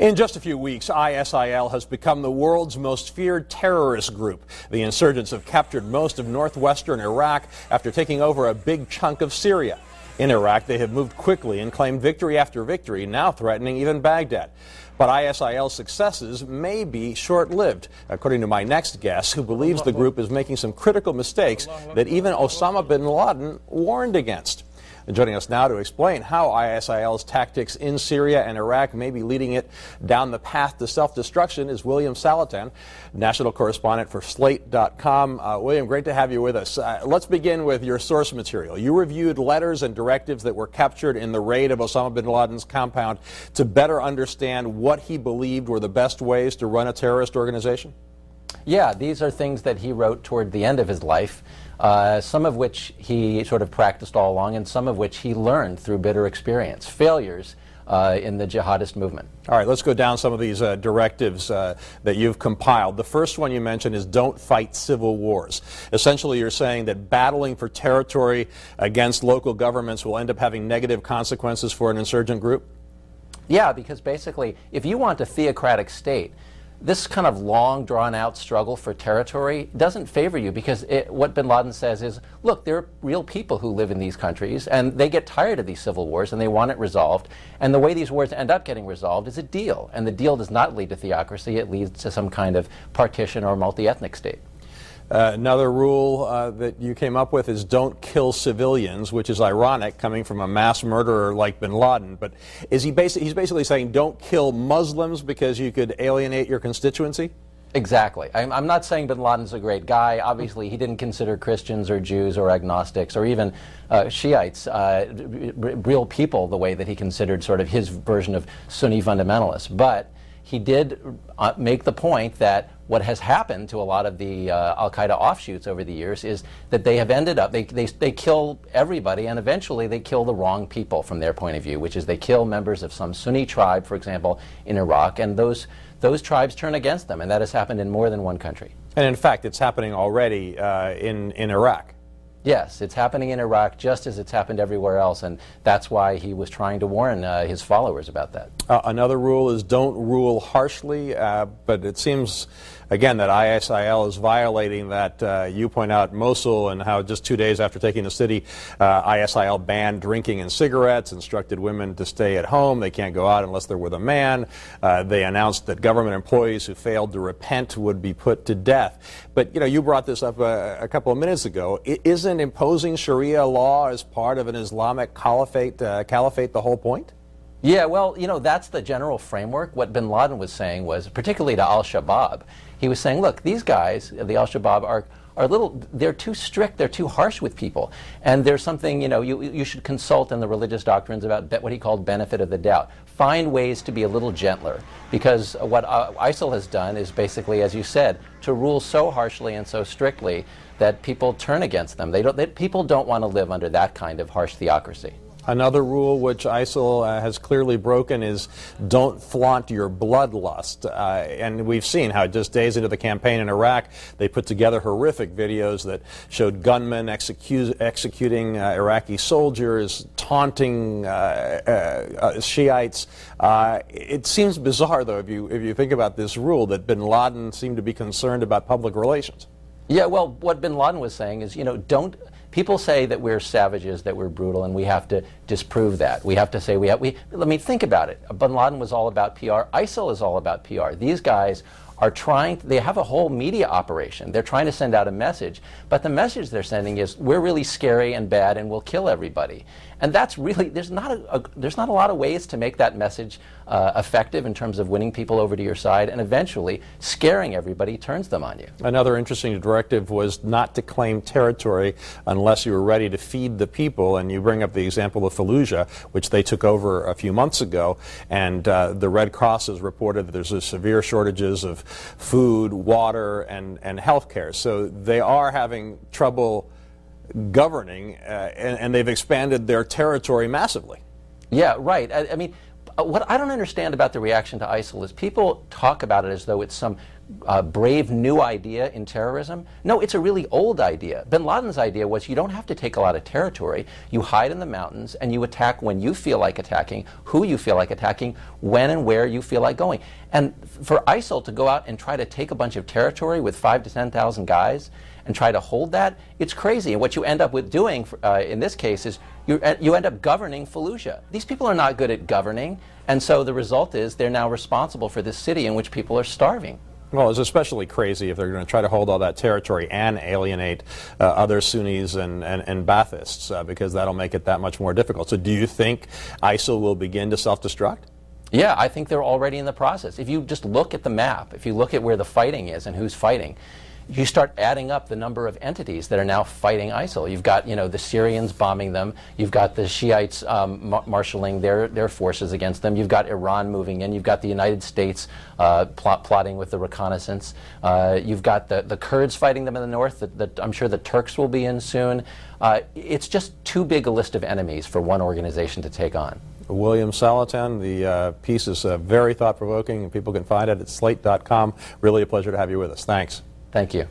In just a few weeks, ISIL has become the world's most feared terrorist group. The insurgents have captured most of northwestern Iraq after taking over a big chunk of Syria. In Iraq, they have moved quickly and claimed victory after victory, now threatening even Baghdad. But ISIL's successes may be short-lived, according to my next guest, who believes the group is making some critical mistakes that even Osama bin Laden warned against. And joining us now to explain how ISIL's tactics in Syria and Iraq may be leading it down the path to self-destruction is William Saletan, national correspondent for Slate.com. William, great to have you with us. Let's begin with your source material. You reviewed letters and directives that were captured in the raid of Osama bin Laden's compound to better understand what he believed were the best ways to run a terrorist organization? Yeah, these are things that he wrote toward the end of his life, some of which he sort of practiced all along and some of which he learned through bitter experience, failures in the jihadist movement. All right, let's go down some of these directives that you've compiled. The first one you mentioned is don't fight civil wars. Essentially, you're saying that battling for territory against local governments will end up having negative consequences for an insurgent group? Yeah, because basically, if you want a theocratic state, this kind of long, drawn-out struggle for territory doesn't favor you because what bin Laden says is, look, there are real people who live in these countries, and they get tired of these civil wars, and they want it resolved. And the way these wars end up getting resolved is a deal. And the deal does not lead to theocracy. It leads to some kind of partition or multi-ethnic state. Another rule that you came up with is don't kill civilians, which is ironic coming from a mass murderer like bin Laden. But is he's basically saying don't kill Muslims because you could alienate your constituency? Exactly. I'm not saying bin Laden's a great guy. Obviously, he didn't consider Christians or Jews or agnostics or even Shiites real people the way that he considered sort of his version of Sunni fundamentalists. But he did make the point that what has happened to a lot of the al-Qaeda offshoots over the years is that they have ended up, they kill everybody, and eventually they kill the wrong people from their point of view, which is they kill members of some Sunni tribe, for example, in Iraq, and those tribes turn against them, and that has happened in more than one country. And in fact, it's happening already in Iraq. Yes, it's happening in Iraq just as it's happened everywhere else, and that's why he was trying to warn his followers about that. Another rule is don't rule harshly, but it seems, again, that ISIL is violating that. You point out Mosul and how just 2 days after taking the city, ISIL banned drinking and cigarettes, instructed women to stay at home. They can't go out unless they're with a man. They announced that government employees who failed to repent would be put to death. But, you brought this up a couple of minutes ago. Isn't imposing Sharia law as part of an Islamic caliphate the whole point? Yeah, well, that's the general framework. What bin Laden was saying was, particularly to al-Shabaab, he was saying, look, these guys, the al-Shabaab, are they're too strict, they're too harsh with people. And there's something, you should consult in the religious doctrines about what he called benefit of the doubt. Find ways to be a little gentler. Because what ISIL has done is basically, as you said, to rule so harshly and so strictly that people turn against them. People don't want to live under that kind of harsh theocracy. Another rule which ISIL has clearly broken is don't flaunt your bloodlust. And we've seen how just days into the campaign in Iraq, they put together horrific videos that showed gunmen executing Iraqi soldiers, taunting Shiites. It seems bizarre, though, if you think about this rule, that bin Laden seemed to be concerned about public relations. Yeah, well, what bin Laden was saying is, people say that we're savages, that we're brutal, and we have to disprove that. We have to say think about it. Bin Laden was all about PR. ISIL is all about PR. These guys are they have a whole media operation. They're trying to send out a message, but the message they're sending is, we're really scary and bad and we'll kill everybody. And that's really, there's not a lot of ways to make that message effective in terms of winning people over to your side, and eventually scaring everybody turns them on you. Another interesting directive was not to claim territory unless you were ready to feed the people, and you bring up the example of Fallujah, which they took over a few months ago, and the Red Cross has reported that there's severe shortages of food, water, and health care. So they are having trouble governing, and they've expanded their territory massively. Yeah, right. I mean, what I don't understand about the reaction to ISIL is people talk about it as though it's some brave new idea in terrorism? No, it's a really old idea. Bin Laden's idea was you don't have to take a lot of territory. You hide in the mountains and you attack when you feel like attacking, who you feel like attacking, when and where you feel like going. And for ISIL to go out and try to take a bunch of territory with 5,000 to 10,000 guys and try to hold that, it's crazy. And what you end up with doing in this case is you end up governing Fallujah. These people are not good at governing, and so the result is they're now responsible for this city in which people are starving. Well, it's especially crazy if they're going to try to hold all that territory and alienate other Sunnis and Baathists, because that'll make it that much more difficult. So do you think ISIL will begin to self-destruct? Yeah, I think they're already in the process. If you just look at the map, if you look at where the fighting is and who's fighting, you start adding up the number of entities that are now fighting ISIL. You've got, the Syrians bombing them. You've got the Shiites marshaling their forces against them. You've got Iran moving in. You've got the United States plotting with the reconnaissance. You've got the Kurds fighting them in the north. I'm sure the Turks will be in soon. It's just too big a list of enemies for one organization to take on. William Salatin, the piece is very thought-provoking, and people can find it at slate.com. Really a pleasure to have you with us. Thanks. Thank you.